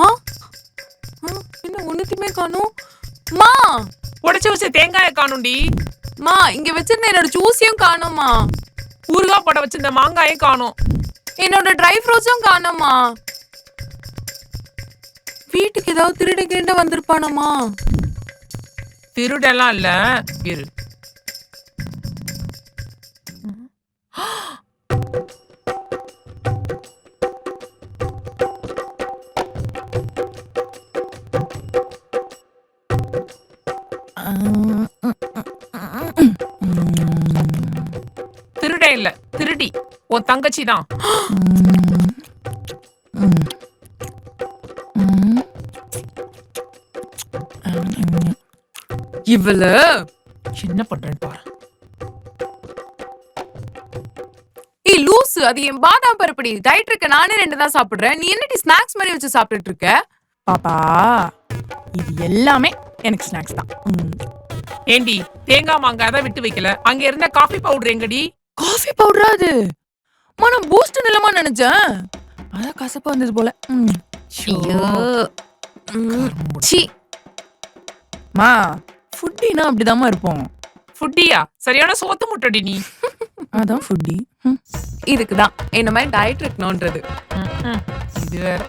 ஆ? ஆ, என்ன ஒண்ணுத்தையுமே காணோம். மா உடைச்சு வச்ச தேங்காயை காணும்டி. மா இங்க வச்சிருந்த என்னோட ஜூஸையும் காணோமா. ஊறுகாய் போட வச்சிருந்த மாங்காயும் காணும். என்னோட ட்ரை ஃப்ரூட்ஸும் காணோமா. வீட்டுக்கு ஏதாவது திருட கிருண்ட வந்திருப்பானமா. திருடெல்லாம் இல்ல இரு. திருடே இல்ல திருடி உன் தங்கச்சி தான். இவள என்ன பண்றேன்னு பாரு. ஏய் லூசு, அது என் பாதாம் பருப்படி. டயட் இருக்க நானே 2 தான் சாப்பிடுறேன். நீ என்னடி ஸ்நாக்ஸ் மாதிரி வச்சு சாப்பிட்டுட்டு இருக்க? பாப்பா இது எல்லாமே எனக்கு ஸ்நாக்ஸ் தான். ஏண்டி தேங்காய் மாங்காய் தான் விட்டு வைக்கல, அங்க இருந்த காஃபி பவுடர் எங்கடி? காஃபி பவுடரா அது? அம்மா நான் பூஸ்ட் நிலமா நினைச்சேன். அதான் கசப்பா வந்தது போல. ஐயோ. சீ. மா ஃபுட்டினா அப்படிதாம்மா இருப்போம். ஃபுட்டியா? சரியான சோத்து முட்டடி நீ. அதான் ஃபுட்டி. இதுக்கு தான் என்ன மாதிரி டயட் இருக்கணும்ன்றது. இது வேற.